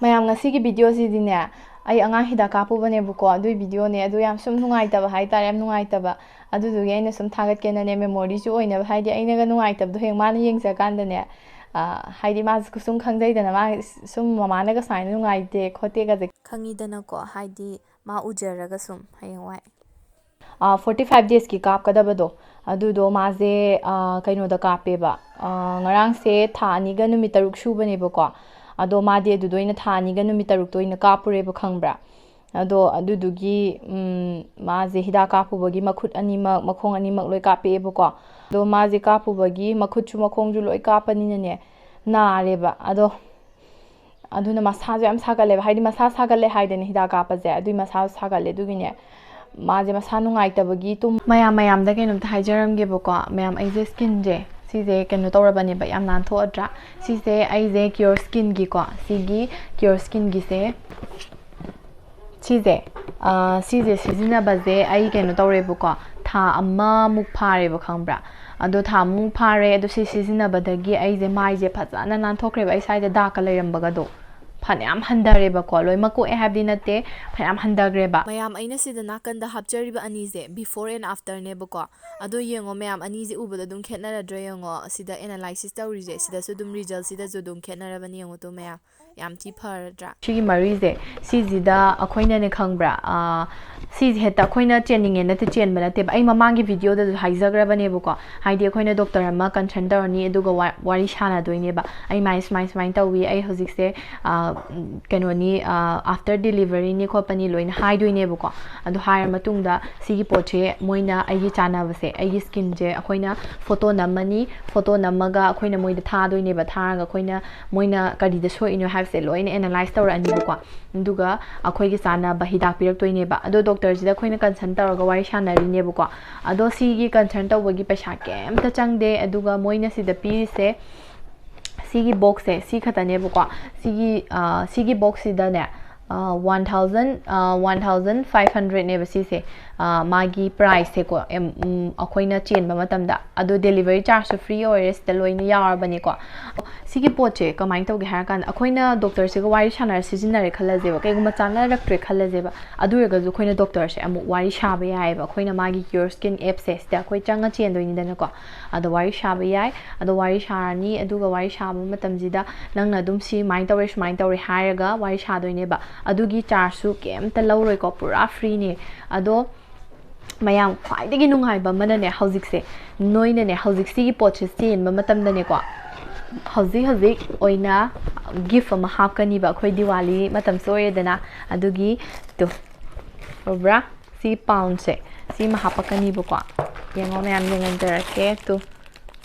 mayam ngasi gi video si dine ai anga hida kapu bane bu ko adui video ne adu yam sum nungai taba hai tar yam nungai taba adu du ge ne sum thagat ke na ne memory ju oina hai di aina ga nungai tab du heng man yeng ja kan da ne hai di ma sum khang dai da na ma sum mama na ga sai nungai te khote ga khangi da na ko hai di ma ujara ga sum hayeng wai 45 days ki kap ka da ba do adu do ma je kaino da kape ba ngarang se tha ni ga numit taruk shu bane ba ko ado ma de du doina tha ni ga numit taruk toina kapure ba khangbra ado adu du gi ma je hida kapu ba gi makhut ani mak makhong ani mak loi kape ba ko do ma je kapu ba gi makhut chu makhong ju loi kapani ne na re ba ado aduna masa ju am sagale ba haidi masa sagale haideni hida kapa je adu masa sagale du gi ne ma je masa nungai tabagi tum mayam da kenum thai jaram ge boko mayam ai je skin je si je kenu torabani ba yam nan tho adra si je ai je CureSkin gi ko si gi CureSkin gi se si je sizina ba je ai kenu tore boko tha amma muk phare ba khangbra ado tha muk phare ado si sizina ba da gi ai je mai je phajana nan thokre ba ai sai de da ka leiram ba ga do Panyam handareba ko loi mako e habdi nate panyam handagreba mayam aina sida nakanda hapchariba anize before and after ne bako ado yengo mayam anize ubada dum khetnara dre yengo sida analysis tawrije sida su dum result sida su dum khetnara bani yengo to mayam yam ti pharadra chigi marize si jida akoina ne khangbra si heta akoina chening ne te chen bana te ai mamangi video da haizagra bane bako haidi akoina doctor ama consult ni eduga wari shana doine ba ai mais tawi ai hojik se kanoni after delivery ni khopani loina hai doine bako adu hair matungda sigi poche moina ai chana base ai skin je akoina photo namani photo namaga akoina moida tha doine ba thaga akoina moina kadi da so ino have se loina analyze tawra ani bako nduga akoi gi chana ba hidak pirak toine ba ado doctor ji da khoina consult tawra wari shanari ne bako ado sigi consult tawagi paisa kem ta changde aduga moina sida pi se sigi box se si khata ne bako sigi box sida ne 1500 ne basi se magi price se ko akoina chen ba matamda ado delivery charge so free or is the loina yar bani ko sigi poche kamai to ge har kan akoina doctor se ko wari shanar sijinare khalaje ba kai guma chana raktre khalaje ba adu ga ju khoina doctor se amu wari shabe yai ba khoina magi CureSkin app se sta khoi changa chen doini dana ko ado wari shabe yai ado wari sharani adu ga wari shabu matamjida nangna dum si mai tawre haraga wari shadoine ba adugi charge su kemta lawroi ko pura free ne ado mayam khwai degi nungai ba manane hauzik se noina ne hauzik si poche chen ba matam da ne ko hauzik oina gift ma hakani ba khoi diwali matam soye dana adugi to obra si pound se si ma hapakani ba ko yengo mayam yengan tarake to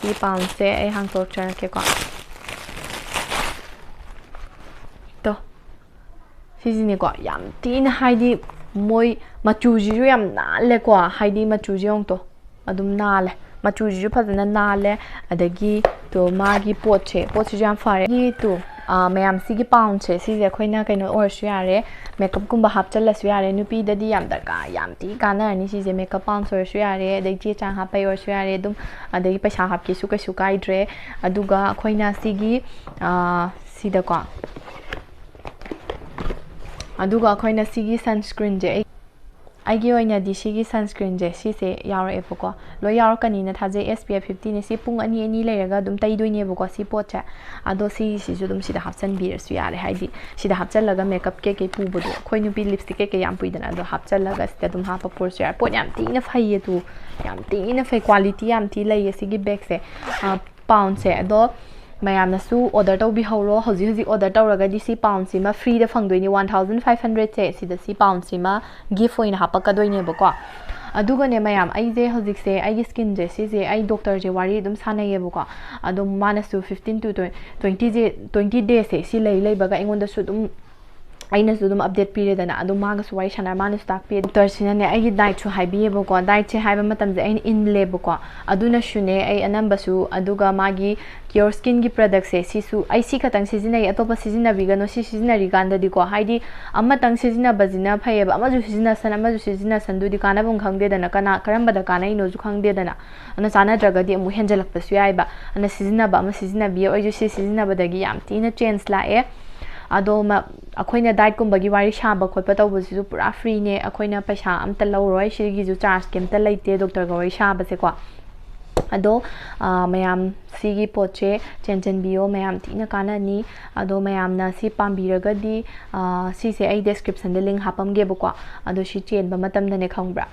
si pound se ai hang tok tarake ko Sini ko yam tin haidi moi machuji ju yam nale ko haidi machuji ong to adum nale machuji ju phadana nale adagi to magi poche jam fare gi to mayam sigi pound che si je khoina kaino or su yare makeup kumba hapchal su yare nupi dadi yam darka yam ti kana ni si je makeup pound so su yare adagi chi chang hapai or su yare dum adagi paisa hap ki su kai dre aduga khoina sigi sida ko aduga khoina sigi sunscreen je aigi oina di sigi sunscreen je si se yaro e poko lo yaro kani na thaje SPF 50 ne si pung ani leiraga dum tai doine boko si pocha ado si ju dum sida hapchan bir su yare haidi sida hapchal laga makeup ke pu bodo khoinu pi lipstick ke yam puidana ado hapchal laga sida dum hapa por su yar pot yam ti na phai tu yam ti na phai quality yam ti lai sigi bag se pound se ado mayam na su order to bi holo hoji order to raga di si pound si ma free da phang doini 1500 se si da si pound si ma gift oina hapaka doine bako aduga ne mayam ai je hojik se ai skin je si je ai doctor je wari dum sanaye bako ado mana su 15 to 20 days se si lei baga ingon da su dum aina su dum update period na adu maga su wai shanar manu stock pe doctor sina ne ai diet chu haibi bako diet che haiba matam je ai in le bako aduna shune ai anamba su aduga magi CureSkin gi product se si su ai si khatang sijina ai atopa sijina bigano si sijina riganda di ko haidi amma tang sijina bazina phayeba amma ju sijina sandu di kana bung khangde dana kana karamba da kana ino ju khangde dana ana sana draga di mu henjalak pasu ai ba ana sijina ba amma sijina bi ai ju si sijina badagi yam tina change la e ꯑꯗꯣ ꯑꯩꯈꯣꯏꯅ ꯗꯥꯏꯠꯀꯨꯝꯕꯒꯤ ꯋꯥꯔꯤ ꯁꯥꯕ ꯈꯣꯠꯄ ꯇꯧꯕꯁꯤꯁꯨ ꯄꯨꯔꯥ ꯐ꯭ꯔꯤꯅꯦ ꯑꯩꯈꯣꯏꯅ ꯄꯩꯁꯥ ꯑꯝꯇ ꯂꯧꯔꯣꯏ ꯁꯤꯒꯤꯁꯨ ꯆꯥꯔꯖ ꯀꯩꯝꯇ ꯂꯩꯇꯦ ꯗꯣꯛꯇꯔꯒ ꯋꯥꯔꯤ ꯁꯥꯕꯁꯦꯀꯣ ꯑꯗꯣ ꯃꯌꯥꯝ ꯁꯤꯒꯤ ꯄꯣꯠꯁꯦ ꯆꯦꯟꯁꯤꯟꯕꯤꯌꯣ ꯃꯌꯥꯝ ꯊꯤꯅ ꯀꯥꯟꯅꯅꯤ ꯑꯗꯣ ꯃꯌꯥꯝꯅ ꯁꯤ ꯄꯥꯝꯕꯤꯔꯒꯗꯤ ꯁꯤꯁꯦ ꯑꯩ ꯗꯦꯁꯀ꯭ꯔꯤꯞꯁꯟꯗ ꯂꯤꯡ ꯍꯥꯞꯄꯝꯒꯦꯕꯀꯣ ꯑꯗꯣ ꯁꯤ ꯆꯦꯟꯕ ꯃꯇꯝꯗꯅꯦ ꯈꯪꯕ꯭ꯔꯥ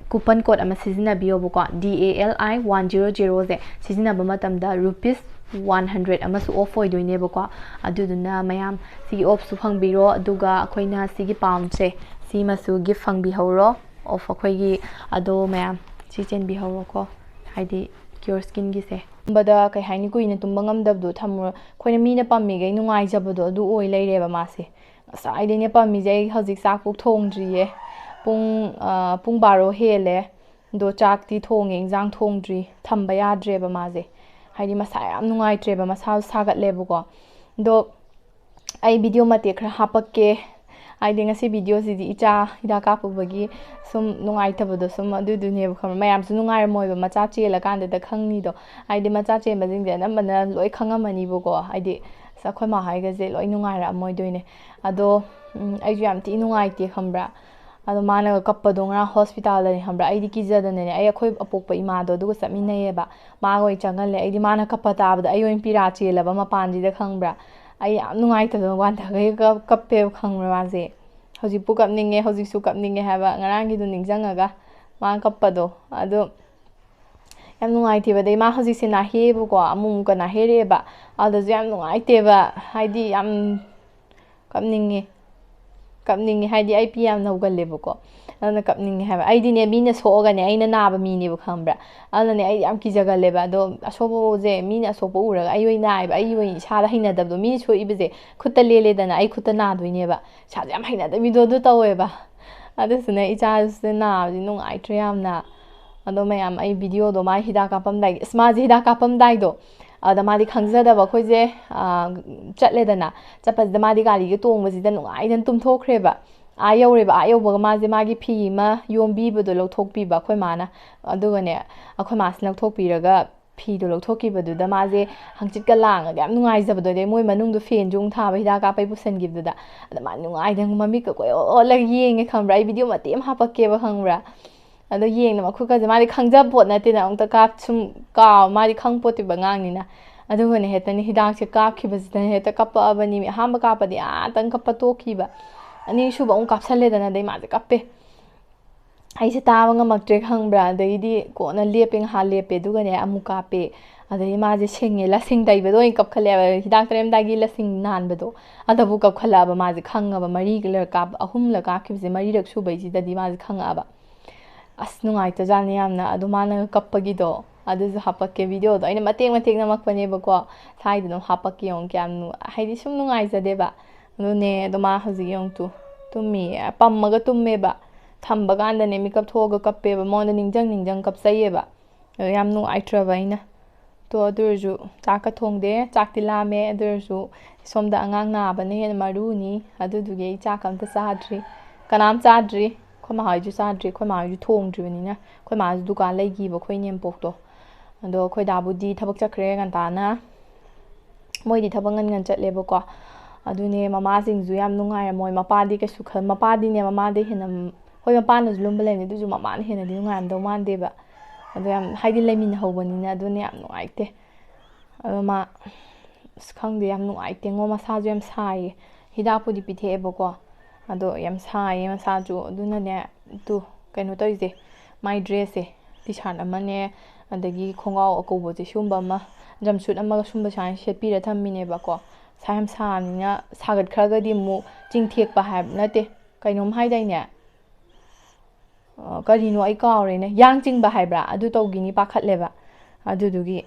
ꯀꯨꯄꯟ ꯀꯣꯗ ꯑꯃ ꯁꯤꯖꯤꯟꯅꯕꯤꯌꯣꯕꯀꯣ DALI 100ꯁꯦ ꯁꯤꯖꯤꯟꯅꯕ ꯃꯇꯝꯗ ₹100 ꯑꯃꯁꯨ ꯑꯣꯐ ꯑꯣꯏꯗꯣꯏꯅꯦꯕꯀꯣ ꯑꯗꯨꯗꯨꯅ ꯃꯌꯥꯝ ꯁꯤꯒꯤ ꯑꯣꯐꯁꯨ ꯐꯪꯕꯤꯔꯣ ꯑꯗꯨꯒ ꯑꯩꯈꯣꯏꯅ ꯁꯤꯒꯤ ꯄꯥꯎꯟꯁꯦ ꯁꯤꯃꯁꯨ ꯒꯤꯐ ꯐꯪꯕꯤꯍꯧꯔꯣ ꯑꯣꯐ ꯑꯩꯈꯣꯏꯒꯤ ꯑꯗꯣ ꯃꯌꯥꯝ ꯁꯤ ꯆꯦꯟꯕꯤꯍꯧꯔꯣꯀꯣ ꯍꯥꯏꯗꯤ CureSkinꯒꯤꯁꯦ ꯇꯨꯝꯕꯗ ꯀꯩ ꯍꯥꯏꯅꯤ ꯀꯨꯏꯅ ꯇꯨꯝꯕ ꯉꯝꯗꯕꯗꯣ ꯊꯝꯃꯨꯔ ꯑꯩꯈꯣꯏꯅ ꯃꯤꯅ ꯄꯝꯃꯤꯈꯩ ꯅꯨꯡꯉꯥꯏꯖꯕꯗꯣ ꯑꯗꯨ ꯑꯣꯏ ꯂꯩꯔꯦꯕ ꯃꯥꯁꯦ ꯉꯁꯥꯏꯗꯩꯅꯦ ꯄꯝꯃꯤꯁꯦ ꯑꯩ ꯍꯧꯖꯤꯛ ꯆꯥꯛꯐꯥꯎ ꯊꯣꯡꯗ꯭ꯔꯤꯌꯦ ꯄꯨꯡ 12 ꯍꯦꯜꯂꯦ ꯑꯗꯣ ꯆꯥꯛꯇꯤ ꯊꯣꯡꯉꯦ ꯏꯟꯖꯥꯡ ꯊꯣꯡꯗ꯭ꯔꯤ ꯊꯝꯕ ꯌꯥꯗ꯭ꯔꯦꯕ ꯃꯥꯁꯦ ꯍꯥꯏꯗꯤ ꯃꯁꯥ ꯌꯥꯝ ꯅꯨꯡꯉꯥꯏꯇ꯭ꯔꯦꯕ ꯃꯁꯥꯁꯨ ꯁꯥꯒꯠꯂꯦꯕꯀꯣ ꯑꯗꯣ ꯑꯩ ꯚꯤꯗꯤꯑꯣ ꯃꯇꯦꯛ ꯈꯔ ꯍꯥꯞꯄꯛꯀꯦ ꯍꯥꯏꯗꯤ ꯉꯁꯤ ꯚꯤꯗꯤꯑꯣꯁꯤꯗꯤ ꯏꯆꯥ ꯍꯤꯗꯥꯛ ꯀꯥꯞꯄꯨꯕꯒꯤ ꯁꯨꯝ ꯅꯨꯡꯉꯥꯏꯇꯕꯗꯣ ꯁꯨꯝ ꯑꯗꯨꯗꯨꯅꯦꯕ ꯈꯪꯕ꯭ꯔꯥ ꯃꯌꯥꯝꯁꯨ ꯅꯨꯡꯉꯥꯏꯔꯝꯃꯣꯏꯕ ꯃꯆꯥ ꯆꯦꯜꯂꯀꯥꯟꯗꯗ ꯈꯪꯅꯤꯗꯣ ꯍꯥꯏꯗꯤ ꯃꯆꯥ ꯆꯦꯟꯕꯁꯤꯡꯁꯦ ꯑꯅꯝꯕꯅ ꯂꯣꯏ ꯈꯪꯉꯝꯃꯅꯤꯕꯀꯣ ꯍꯥꯏꯗꯤ ꯑꯩꯈꯣꯏ ꯃꯥ ꯍꯣꯏꯒꯁꯦ ꯂꯣꯏ ꯅꯨꯡꯉꯥꯏꯔꯛꯑꯝꯃꯣꯏꯗꯣꯏꯅꯦ ꯑꯗꯣ ꯑꯩꯁꯨ ꯌꯥꯝ ꯊꯤ ꯅꯨꯡꯉꯥꯏꯇꯦ ꯈꯪꯕ꯭ꯔꯥ ꯑꯗꯣ ꯃꯥꯅꯒ ꯀꯞꯄꯗꯣ ꯉꯔꯥꯡ ꯍꯣꯁꯄꯤꯇꯥꯜꯗꯅꯦ ꯈꯪꯕ꯭ꯔꯥ ꯑꯩꯗꯤ ꯀꯤꯖꯗꯅꯅꯦ ꯑꯩꯈꯣꯏ ꯑꯄꯣꯛꯄ ꯏꯃꯥꯗꯣ ꯑꯗꯨꯒ ꯆꯠꯃꯤꯟꯅꯩꯌꯦꯕ ꯃꯥꯒ ꯑꯣꯏꯅ ꯆꯪꯍꯜꯂꯦ ꯑꯩꯗꯤ ꯃꯥꯅ ꯀꯞꯄ ꯇꯥꯕꯗ ꯑꯩ ꯑꯣꯏꯅ ꯄꯤꯔꯥ ꯆꯦꯜꯂꯕ ꯃꯄꯥꯟꯁꯤꯗ ꯈꯪꯕ꯭ꯔꯥ ꯑꯩ ꯌꯥꯝ ꯅꯨꯡꯉꯥꯏꯇꯗꯅ ꯋꯥꯟꯊꯈꯩ ꯀꯞꯄꯦꯕ ꯈꯪꯕ꯭ꯔꯥ ꯃꯥꯁꯦ ꯍꯧꯖꯤꯛꯄꯨ ꯀꯞꯅꯤꯡꯉꯦ ꯍꯧꯖꯤꯛꯁꯨ ꯀꯞꯅꯤꯡꯉꯦ ꯍꯥꯏꯕ ꯉꯔꯥꯡꯒꯤꯗꯣ ꯅꯤꯡꯁꯤꯡꯉꯒ ꯃꯥꯅ ꯀꯞꯄꯗꯣ ꯑꯗꯣ ꯌꯥꯝ ꯅꯨꯡꯉꯥꯏꯇꯦꯕ ꯑꯗꯩ ꯃꯥ ꯍꯧꯖꯤꯛꯁꯦ ꯅꯥꯍꯦꯕꯀꯣ ꯑꯃꯨꯛꯀ ꯅꯥꯍꯦꯔꯛꯑꯦꯕ ꯑꯗꯨꯗꯁꯨ ꯌꯥꯝ ꯅꯨꯡꯉꯥꯏꯇꯦꯕ ꯍꯥꯏꯗꯤ ꯌꯥꯝ ꯀꯞꯅꯤꯡꯉꯦ ꯍꯥꯏꯗꯤ ꯑꯩ ꯄꯤ ꯌꯥꯝ ꯅꯧꯒꯜꯂꯦꯕꯀꯣ ꯑꯗꯨꯅ ꯀꯞꯅꯤꯡꯉꯦ ꯍꯥꯏꯕ ꯑꯩꯗꯤꯅꯦ ꯃꯤꯅ ꯁꯣꯛꯑꯒꯅꯦ ꯑꯩꯅ ꯅꯥꯕ ꯃꯤꯅꯦꯕ ꯈꯪꯕ꯭ꯔꯥ ꯑꯗꯨꯅꯅꯦ ꯑꯩ ꯌꯥꯝ ꯀꯤꯖꯒꯜꯂꯦꯕ ꯑꯗꯣ ꯑꯁꯣꯛꯄꯁꯦ ꯃꯤꯅ ꯑꯁꯣꯛꯄ ꯎꯔꯒ ꯑꯩ ꯑꯣꯏꯅ ꯅꯥꯏꯌꯦꯕ ꯑꯩ ꯑꯣꯏꯅ ꯏꯁꯥꯗ ꯍꯩꯅꯗꯕꯗꯣ ꯃꯤꯅ ꯁꯣꯛꯏꯕꯁꯦ ꯈꯨꯠꯇ ꯂꯦꯜꯂꯦꯗꯅ ꯑꯩ ꯈꯨꯠꯇ ꯅꯥꯗꯣꯏꯅꯦꯕ ꯏꯁꯥꯁꯦ ꯌꯥꯝ ꯍꯩꯅꯗꯕꯤꯗꯣ ꯑꯗꯨ ꯇꯧꯋꯦꯕ ꯑꯗꯨꯁꯨꯅꯦ ꯏꯆꯥꯁꯦ ꯅꯥꯕꯁꯤ ꯅꯨꯡꯉꯥꯏꯇ꯭ꯔꯦ ꯌꯥꯝꯅ ꯑꯗꯣ ꯃꯌꯥꯝ ꯑꯩ ꯚꯤꯗꯤꯑꯣꯗꯣ ꯃꯥꯒꯤ ꯍꯤꯗꯥꯛ ꯀꯥꯞꯄꯝꯗꯥꯏꯒꯤ ꯑꯁ ꯃꯥꯁꯦ ꯍꯤꯗꯥꯛ ꯀꯥꯞꯄꯝꯗꯥꯏꯗꯣ ꯑꯗ ꯃꯥꯗꯤ ꯈꯪꯖꯗꯕ ꯑꯩꯈꯣꯏꯁꯦ ꯆꯠꯂꯦꯗꯅ ꯆꯠꯄꯁꯤꯗ ꯃꯥꯗꯤ ꯒꯥꯔꯤꯒ ꯇꯣꯡꯕꯁꯤꯗ ꯅꯨꯡꯉꯥꯏꯗꯅ ꯇꯨꯝꯊꯣꯛꯈ꯭ꯔꯦꯕ ꯑꯥ ꯌꯧꯔꯦꯕ ꯃꯥꯁꯦ ꯃꯥꯒꯤ ꯐꯤ ꯑꯃ ꯌꯣꯝꯕꯤꯕꯗꯣ ꯂꯧꯊꯣꯛꯄꯤꯕ ꯑꯩꯈꯣই ꯃꯥꯅ ꯑꯗꯨꯒꯅꯦ ꯑꯩꯈꯣꯏ ꯃꯥꯁꯤꯅ ꯂꯧꯊꯣꯛꯄꯤꯔꯒ ꯐꯤꯗꯣ ꯂꯧꯊꯣꯛꯈꯤꯕꯗꯨꯗ ꯃꯥꯁꯦ ꯍꯪꯆꯤꯠꯀ ꯂꯥꯡꯉꯒ ꯌꯥꯝ ꯅꯨꯡꯉꯥꯏꯖꯕꯗꯣ ꯑꯗꯩ ꯃꯣꯏ ꯃꯅꯨꯡꯗꯣ ꯐꯦꯟꯁꯨ ꯑꯃꯨꯛ ꯊꯥꯕ ꯍꯤꯗꯥꯛ ꯀꯥꯞꯄꯩ ꯄꯨꯁꯟꯈꯤꯕꯗꯨꯗ ꯑꯗ ꯃꯥ ꯅꯨꯡꯉꯥꯏꯗꯅ ꯃꯃꯤꯠꯀ ꯀꯣꯏ ꯌꯦꯡꯉꯦ ꯈꯪꯕ꯭ꯔꯥ ꯑꯩ ꯚꯤꯗꯤꯑꯣ ꯃꯇꯦꯛ ꯑꯃ ꯍꯥꯞꯄꯛꯀꯦꯕ ꯈꯪꯕ꯭ꯔꯥ ꯑꯗꯣ ꯌꯦꯡꯅ ꯃꯈꯨꯠꯀꯁꯦ ꯃꯥꯗꯤ ꯈꯪꯖꯕ ꯄꯣꯠ ꯅꯠꯇꯦꯅ ꯑꯃꯨꯛꯇ ꯁꯨꯝ ꯃꯥꯗꯤ ꯈꯪꯄꯣꯠꯇꯦꯕ ꯑꯉꯥꯡꯅꯤꯅ ꯑꯗꯨꯒꯅꯦ ꯍꯦꯛꯇꯅꯤ ꯍꯤꯗꯥꯛꯁꯦ ꯀꯥꯞꯈꯤꯕꯁꯤꯗꯅ ꯍꯦꯛꯇ ꯀꯞꯄꯛꯑꯕꯅꯤ ꯑꯍꯥꯟꯕ ꯀꯥꯞꯄꯗꯤ ꯇꯪ ꯀꯞꯄ ꯇꯣꯛꯈꯤꯕ ꯑꯅꯤꯁꯨꯕ ꯑꯃꯨꯛ ꯀꯥꯞꯁꯜꯂꯦꯗꯅ ꯑꯗꯩ ꯃꯥꯁꯦ ꯀꯞꯄꯦ ꯑꯩꯁꯦ ꯇꯥꯕ ꯉꯝꯃꯛꯇ꯭ꯔꯦ ꯈꯪꯕ꯭ꯔꯥ ꯑꯗꯩꯗꯤ ꯀꯣꯟꯅ ꯉꯥꯏꯍꯥꯛ ꯂꯦꯞꯄꯦ ꯑꯗꯨꯒꯅꯦ ꯑꯃꯨꯛ ꯀꯥꯞꯄꯦ ꯑꯗꯩ ꯃꯥꯁꯦ ꯁꯤꯡꯉꯦ ꯂꯁꯤꯡ ꯇꯩꯕꯗꯣ ꯑꯣꯏꯅ ꯀꯞꯈꯠꯂꯦꯕ ꯍꯤꯗꯥꯛ ꯇꯩꯔꯝꯗꯥꯏꯒꯤ ꯂꯁꯤꯡ ꯅꯥꯟꯕꯗꯣ ꯑꯗꯨꯕꯨ ꯀꯞꯈꯠꯂꯛꯑꯕ ꯃꯥꯁꯦ ꯈꯪꯉꯕ 3 ꯀꯥꯞꯈꯤꯕꯁꯦ 3ꯔꯛ ꯁꯨꯕꯩꯁꯤꯗꯗꯤ ꯃꯥꯁꯦ ꯈꯪꯉꯛꯑꯕ ꯑꯁ ꯅꯨꯡꯉꯥꯏꯇꯖꯥꯠꯅꯤ ꯌꯥꯝꯅ ꯑꯗꯣ ꯃꯥꯅ ꯀꯞꯄꯒꯤꯗꯣ ꯑꯗꯨꯁꯨ ꯍꯥꯞꯄꯛꯀꯦ ꯚꯤꯗꯤꯑꯣꯗꯣ ꯑꯩꯅ ꯃꯇꯦꯛ ꯅꯝꯃꯛꯄꯅꯦꯕꯀꯣ ꯁ꯭ꯋꯥꯏꯗ ꯑꯗꯨꯝ ꯍꯥꯞꯄꯛꯀꯦ ꯌꯦꯡꯉꯨ ꯀꯌꯥꯝ ꯍꯥꯏꯗꯤ ꯁꯨꯝ ꯅꯨꯡꯉꯥꯏꯖꯗꯦꯕ ꯑꯗꯨꯅꯦ ꯑꯗꯣ ꯃꯥ ꯍꯧꯖꯤꯛ ꯌꯦꯡꯉꯨ ꯇꯨꯝꯃꯤꯌꯦ ꯄꯝꯃꯒ ꯇꯨꯝꯃꯦꯕ ꯊꯝꯕ ꯀꯥꯟꯗꯅꯦ ꯃꯤꯀꯞ ꯊꯣꯛꯑꯒ ꯀꯞꯄꯦꯕ ꯃꯉꯣꯟꯗ ꯅꯤꯡꯖꯪ ꯀꯞꯆꯩꯌꯦꯕ ꯑꯗꯣ ꯌꯥꯝ ꯅꯨꯡꯉꯥꯏꯇ꯭ꯔꯕ ꯑꯩꯅ ꯑꯗꯨ ꯑꯣꯏꯔꯁꯨ ꯆꯥꯛꯀ ꯊꯣꯡꯗꯦ ꯆꯥꯛꯇꯤ ꯂꯥꯝꯃꯦ ꯑꯗꯨ ꯑꯣꯏꯔꯁꯨ ꯁꯣꯝꯗ ꯑꯉꯥꯡ ꯅꯥꯕꯅ ꯍꯦꯟꯅ ꯃꯔꯨꯅꯤ ꯑꯗꯨꯗꯨꯒꯤ ꯑꯩ ꯆꯥꯛ ꯑꯝꯇ ꯆꯥꯗ꯭ꯔꯤ ꯀꯅꯥꯝ ꯆꯥꯗ꯭ꯔꯤ ꯑꯩꯈꯣꯏ ꯃꯥ ꯍꯣꯏꯁꯨ ꯆꯥꯗ꯭ꯔꯤ ꯑꯩꯈꯣꯏ ꯃꯥ ꯍꯣꯏꯁꯨ ꯊꯣꯡꯗ꯭ꯔꯤꯕꯅꯤꯅ ꯑꯩꯈꯣꯏ ꯃꯥꯁꯨ ꯗꯨꯀꯥꯟ ꯂꯩꯈꯤꯕ ꯑꯩꯈꯣꯏ ꯏꯅꯦꯝꯄꯣꯛꯇꯣ ꯑꯗꯣ ꯑꯩꯈꯣꯏ ꯗꯥꯕꯨꯗꯤ ꯊꯕꯛ ꯆꯠꯈ꯭ꯔꯦ ꯉꯟꯇꯥꯅ ꯃꯣꯏꯗꯤ ꯊꯕꯛ ꯉꯟ ꯆꯠꯂꯦꯕꯀꯣ ꯑꯗꯨꯅꯦ ꯃꯃꯥꯁꯤꯡꯁꯨ ꯌꯥꯝ ꯅꯨꯡꯉꯥꯏꯔꯝꯃꯣꯏ ꯃꯄꯥꯗꯤ ꯀꯩꯁꯨ ꯃꯄꯥꯗꯤꯅꯦ ꯃꯃꯥꯗꯩ ꯍꯦꯟꯅ ꯍꯣꯏ ꯃꯄꯥꯅꯁꯨ ꯂꯨꯝꯕ ꯂꯩꯕꯅꯤ ꯑꯗꯨꯁꯨ ꯃꯃꯥꯅ ꯍꯦꯟꯅꯗꯤ ꯅꯨꯡꯉꯥꯏꯔꯝꯗꯧ ꯃꯥꯟꯗꯦꯕ ꯑꯗꯣ ꯌꯥꯝ ꯍꯥꯏꯗꯤ ꯂꯩꯃꯤꯟꯅꯍꯧꯕꯅꯤꯅ ꯑꯗꯨꯅ ꯌꯥꯝ ꯅꯨꯡꯉꯥꯏꯇꯦ ꯑꯗꯣ ꯃꯥ ꯑꯁ ꯈꯪꯗꯦ ꯌꯥꯝ ꯅꯨꯡꯉꯥꯏꯇꯦꯉꯣ ꯃꯁꯥꯁꯨ ꯌꯥꯝ ꯁꯥꯏꯌꯦ ꯍꯤꯗꯥꯛꯄꯨꯗꯤ ꯄꯤꯊꯛꯑꯦꯕꯀꯣ ꯑꯗꯣ ꯌꯥꯝ ꯁꯥꯏꯌꯦ ꯃꯁꯥꯁꯨ ꯑꯗꯨꯅꯅꯦ ꯀꯩꯅꯣ ꯇꯧꯔꯤꯁꯦ ꯃꯥꯏ ꯗ꯭ꯔꯦꯁꯁꯦ ꯇꯤ ꯁꯥꯔꯠ ꯑꯃꯅꯦ ꯑꯗꯒꯤ ꯈꯣꯡꯒ꯭ꯔꯥꯎ ꯑꯀꯧꯕꯁꯦ ꯁꯨꯝꯕ ꯑꯃ ꯖꯝꯁꯨꯠ ꯑꯃꯒ ꯁꯨꯝꯕ ꯁꯨꯃꯥꯏꯅ ꯁꯦꯠꯄꯤꯔ ꯊꯝꯃꯤꯅꯦꯕꯀꯣ ꯁꯥ ꯌꯥꯝ ꯁꯥꯕꯅꯤꯅ ꯁꯥꯒꯠꯈ꯭ꯔꯒꯗꯤ ꯑꯃꯨꯛ ꯆꯤꯡꯊꯦꯛꯄ ꯍꯥꯏꯕ ꯅꯠꯇꯦ ꯀꯩꯅꯣꯝ ꯍꯥꯏꯗꯥꯏꯅꯦ ꯀꯔꯤꯅꯣ ꯑꯩ ꯀꯥꯎꯔꯦꯅꯦ ꯌꯥꯡ ꯆꯤꯡꯕ ꯍꯥꯏꯕ꯭ꯔꯥ ꯑꯗꯨ ꯇꯧꯈꯤꯅꯤ ꯄꯥꯈꯠꯂꯦꯕ ꯑꯗꯨꯗꯨꯒꯤ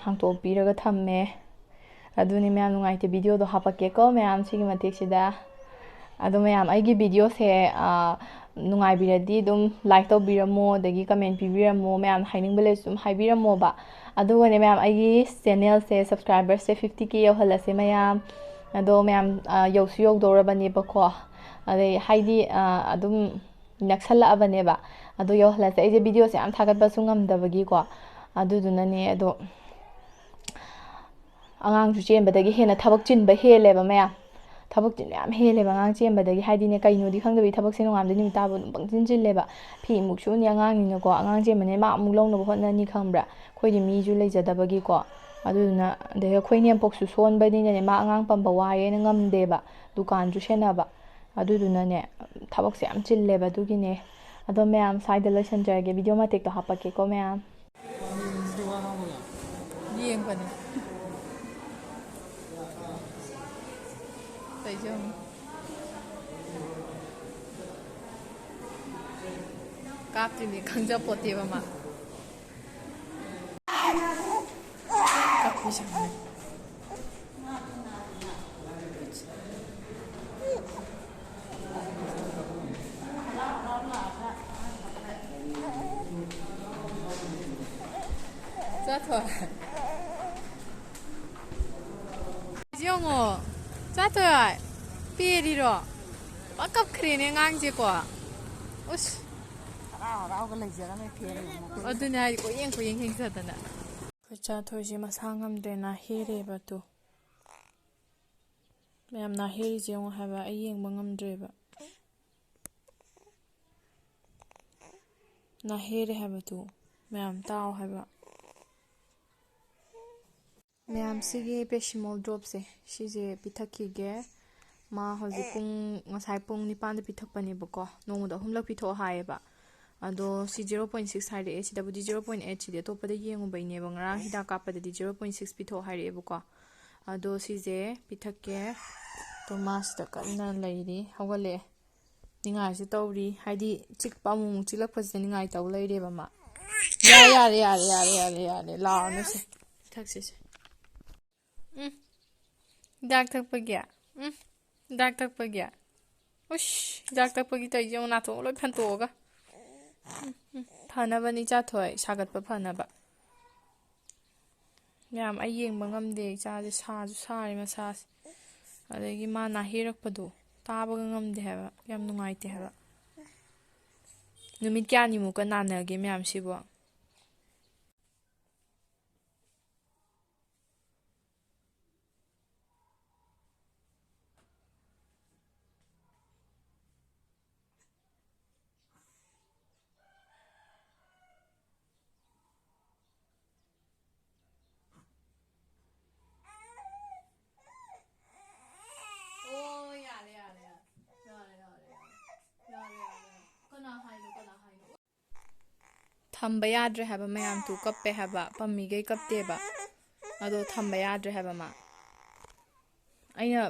ꯍꯥꯡꯇꯣꯛꯄꯤꯔꯒ ꯊꯝꯃꯦ ꯑꯗꯨꯅꯤ ꯃꯌꯥꯝ ꯅꯨꯡꯉꯥꯏꯇꯦ ꯚꯤꯗꯤꯑꯣꯗꯣ ꯍꯥꯞꯄꯛꯀꯦꯀꯣ ꯃꯌꯥꯝ ꯁꯤꯒꯤ ꯃꯇꯦꯛꯁꯤꯗ ꯑꯗꯣ ꯃꯌꯥꯝ ꯑꯩꯒꯤ ꯚꯤꯗꯤꯑꯣꯁꯦ ꯅꯨꯡꯉꯥꯏꯕꯤꯔꯗꯤ ꯑꯗꯨꯝ ꯂꯥꯏꯛ ꯇꯧꯕꯤꯔꯝꯃꯣ ꯑꯗꯒꯤ ꯀꯃꯦꯟ ꯄꯤꯕꯤꯔꯝꯃꯣ ꯃꯌꯥꯝ ꯍꯥꯏꯅꯤꯡꯕ ꯂꯩꯔꯁꯨ ꯑꯗꯨꯝ ꯍꯥꯏꯕꯤꯔꯝꯃꯣꯕ ꯑꯗꯨꯒꯅꯦ ꯃꯌꯥꯝ ꯑꯩꯒꯤ ꯆꯦꯅꯦꯜꯁꯦ ꯁꯕꯁꯀ꯭ꯔꯥꯏꯕꯔꯁꯦ 50K ꯌꯧꯍꯜꯂꯁꯦ ꯃꯌꯥꯝ ꯑꯗꯣ ꯃꯌꯥꯝ ꯌꯧꯁꯨ ꯌꯧꯗꯧꯔꯕꯅꯦꯕꯀꯣ ꯑꯗꯩ ꯍꯥꯏꯗꯤ ꯑꯗꯨꯝ ꯅꯛꯁꯜꯂꯛꯑꯕꯅꯦꯕ ꯑꯗꯣ ꯌꯧꯍꯜꯂꯁꯦ ꯑꯩꯁꯦ ꯚꯤꯗꯤꯑꯣꯁꯦ ꯌꯥꯝ ꯊꯥꯒꯠꯄꯁꯨ ꯉꯝꯗꯕꯒꯤꯀꯣ ꯑꯗꯨꯗꯨꯅꯅꯦ ꯑꯗꯣ ꯑꯉꯥꯡꯁꯨ ꯆꯦꯟꯕꯗꯒꯤ ꯍꯦꯟꯅ ꯊꯕꯛ ꯆꯤꯟꯕ ꯍꯦꯜꯂꯦꯕ ꯃꯌꯥꯝ ꯊꯕꯛ ꯆꯤꯟꯕ ꯌꯥꯝ ꯍꯦꯜꯂꯦꯕ ꯑꯉꯥꯡ ꯆꯦꯟꯕꯗꯒꯤ ꯍꯥꯏꯗꯤꯅꯦ ꯀꯩꯅꯣꯗꯤ ꯈꯪꯗꯕꯤ ꯊꯕꯛꯁꯦ ꯅꯣꯡꯉꯥꯟꯕꯗꯩ ꯅꯨꯃꯤꯠ ꯇꯥꯕ ꯑꯗꯨꯝ ꯄꯪꯆꯤꯟ ꯆꯤꯜꯂꯦꯕ ꯐꯤ ꯑꯃꯨꯛ ꯁꯨꯅꯤ ꯑꯉꯥꯡꯅꯤꯅꯀꯣ ꯑꯉꯥꯡ ꯆꯦꯟꯕꯅꯤꯅ ꯃꯥ ꯑꯃꯨꯛ ꯂꯧꯅꯕ ꯍꯣꯠꯅꯅꯤ ꯈꯪꯕ꯭ꯔꯥ ꯑꯩꯈꯣꯏꯗꯤ ꯃꯤꯁꯨ ꯂꯩꯖꯗꯕꯒꯤꯀꯣ ꯑꯗꯨꯗꯨꯅ ꯑꯗꯩ ꯑꯩꯈꯣꯏ ꯅꯦꯝꯄꯣꯛꯁꯨ ꯁꯣꯟꯕꯅꯤꯅꯅꯦ ꯃꯥ ꯑꯉꯥꯡ ꯄꯝꯕ ꯋꯥꯏꯌꯦꯅ ꯉꯝꯗꯦꯕ ꯗꯨꯀꯥꯟꯁꯨ ꯁꯦꯟꯅꯕ ꯑꯗꯨꯗꯨꯅꯅꯦ ꯊꯕꯛꯁꯦ ꯌꯥꯝ ꯆꯤꯜꯂꯦꯕ ꯑꯗꯨꯒꯤꯅꯦ ꯑꯗꯣ ꯃꯌꯥꯝ ꯁ꯭ꯋꯥꯏꯗ ꯂꯣꯏꯁꯤꯟꯖꯔꯒꯦ ꯚꯤꯗꯤꯑꯣ ꯃꯇꯦꯛꯇꯣ ꯍꯥꯞꯄꯛꯀꯦꯀꯣ ꯃꯌꯥꯝ ꯌꯦꯡꯕꯅꯦ ꯀꯥꯞꯇ꯭ꯔꯤꯅꯤ ꯈꯪꯖꯄꯣꯠꯇꯦꯕ ꯃꯥ ꯆꯠꯊꯣꯏ ꯌꯦꯡꯉꯣ ꯆꯠꯊꯣꯏ ꯄꯦꯔꯤꯔꯣ ꯄ ꯀꯞꯈ꯭ꯔꯦꯅꯦ ꯑꯉꯥꯡꯁꯦꯀꯣ ꯎꯁ ꯑꯗꯨꯅꯦ ꯍꯥꯏꯗꯤ ꯀꯣꯌꯦꯡ ꯌꯦꯡꯖꯗꯅ ꯑꯩꯈꯣꯏ ꯆꯥꯊꯣꯏꯁꯦ ꯃꯁꯥ ꯉꯝꯗ꯭ꯔꯦ ꯅꯥꯍꯦꯔꯦꯕ ꯇꯨ ꯃꯌꯥꯝ ꯅꯥꯍꯦꯔꯤꯁꯦ ꯌꯦꯡꯉꯣ ꯍꯥꯏꯕ ꯑꯩ ꯌꯦꯡꯕ ꯉꯝꯗ꯭ꯔꯦꯕ ꯅꯥꯍꯦꯔꯦ ꯍꯥꯏꯕꯗꯨ ꯃꯌꯥꯝ ꯇꯥꯎ ꯍꯥꯏꯕ ꯃꯌꯥꯝꯁꯤꯒꯤ ꯄꯦꯁꯤꯃꯣꯜ ꯗ꯭ꯔꯣꯞꯁꯦ ꯁꯤꯁꯦ ꯄꯤꯊꯛꯈꯤꯒꯦ ꯃꯥ ꯍꯧꯖꯤꯛ ꯉꯁꯥꯏ ꯄꯨꯡ 9ꯗ ꯄꯤꯊꯛꯄꯅꯦꯕꯀꯣ ꯅꯣꯡꯃꯗ 3ꯂꯛ ꯄꯤꯊꯛꯑꯣ ꯍꯥꯏꯌꯦꯕ ꯑꯗꯣ ꯁꯤ 0.6 ꯍꯥꯏꯔꯛꯑꯦ ꯁꯤꯗꯕꯨꯗꯤ 0.8 ꯁꯤꯗꯤ ꯑꯇꯣꯞꯄꯗ ꯌꯦꯡꯉꯨꯕꯩꯅꯦꯕ ꯉꯔꯥꯡ ꯍꯤꯗꯥꯛ ꯀꯥꯞꯄꯗꯗꯤ 0.6 ꯄꯤꯊꯛꯑꯣ ꯍꯥꯏꯔꯛꯑꯦꯕꯀꯣ ꯑꯗꯣ ꯁꯤꯁꯦ ꯄꯤꯊꯛꯀꯦ ꯇꯣꯃꯥꯁꯇ ꯀꯟꯅ ꯂꯩꯔꯤ ꯍꯧꯒꯠꯂꯛꯑꯦ ꯅꯤꯡꯉꯥꯏꯁꯨ ꯇꯧꯔꯤ ꯍꯥꯏꯗꯤ ꯆꯤꯛꯄ ꯑꯃꯨꯛ ꯆꯤꯛꯂꯛꯄꯁꯤꯗ ꯅꯤꯡꯉꯥꯏ ꯇꯧ ꯂꯩꯔꯦꯕ ꯃꯥ ꯌꯥꯔꯦ ꯂꯥꯛꯑꯅꯨꯁꯦ ꯊꯛꯁꯤꯁꯦ ꯍꯤꯗꯥꯛ ꯊꯛꯄꯒꯤ ꯍꯤꯗꯥꯛ ꯊꯛꯄꯒꯤ ꯎꯁ ꯍꯤꯗꯥꯛ ꯊꯛꯄꯒꯤ ꯇꯧꯔꯤꯁꯦ ꯌꯦꯡꯉꯣ ꯅꯥꯇꯣꯟ ꯂꯣꯏ ꯐꯟꯇꯣꯛꯑꯒ ꯐꯅꯕꯅꯤ ꯆꯥꯊꯣꯏ ꯁꯥꯒꯠꯄ ꯐꯅꯕ ꯌꯥꯝ ꯑꯩ ꯌꯦꯡꯕ ꯉꯝꯗꯦ ꯏꯆꯥꯁꯦ ꯁꯥꯁꯨ ꯁꯥꯔꯦ ꯃꯁꯥꯁꯦ ꯑꯗꯒꯤ ꯃꯥ ꯅꯥꯍꯦꯔꯛꯄꯗꯣ ꯇꯥꯕꯒ ꯉꯝꯗꯦ ꯍꯥꯏꯕ ꯌꯥꯝ ꯅꯨꯡꯉꯥꯏꯇꯦ ꯍꯥꯏꯕ ꯅꯨꯃꯤꯠ ꯀꯌꯥꯅꯤꯃꯨꯛꯀ ꯅꯥꯟꯅꯒꯦ ꯃꯌꯥꯝꯁꯤꯕꯣ ꯊꯝꯕ ꯌꯥꯗ꯭ꯔꯦ ꯍꯥꯏꯕ ꯃꯌꯥꯝꯗꯨ ꯀꯞꯄꯦ ꯍꯥꯏꯕ ꯄꯝꯃꯤꯈꯩ ꯀꯞꯇꯦꯕ ꯑꯗꯣ ꯊꯝꯕ ꯌꯥꯗ꯭ꯔꯦ ꯍꯥꯏꯕ ꯃꯥ ꯑꯩꯅ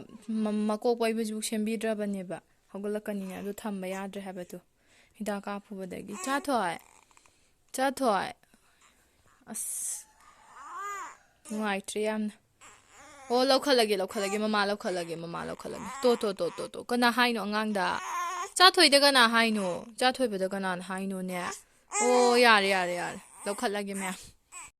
ꯃꯀꯣꯛ ꯄꯩꯕꯁꯨ ꯁꯦꯝꯕꯤꯗ꯭ꯔꯕꯅꯦꯕ ꯍꯧꯒꯠꯂꯛꯀꯅꯤꯅ ꯑꯗꯨ ꯊꯝꯕ ꯌꯥꯗ꯭ꯔꯦ ꯍꯥꯏꯕꯗꯨ ꯍꯤꯗꯥꯛ ꯀꯥꯞꯄꯨꯕꯗꯒꯤ ꯆꯥꯊꯣꯏ ꯑꯁ ꯅꯨꯡꯉꯥꯏꯇ꯭ꯔꯦ ꯌꯥꯝꯅ ꯑꯣ ꯂꯧꯈꯠꯂꯒꯦ ꯃꯃꯥ ꯂꯧꯈꯠꯂꯒꯦ ꯇꯣ ꯀꯅꯥ ꯍꯥꯏꯅꯣ ꯑꯉꯥꯡꯗ ꯆꯥꯊꯣꯏꯗ ꯀꯅꯥ ꯍꯥꯏꯅꯣ ꯆꯥꯊꯣꯏꯕꯗ ꯀꯅꯥꯅ ꯍꯥꯏꯅꯣꯅꯦ ꯑꯣ ꯌꯥꯔꯦ ꯂꯧꯈꯠꯂꯒꯦ ꯃꯌꯥꯝ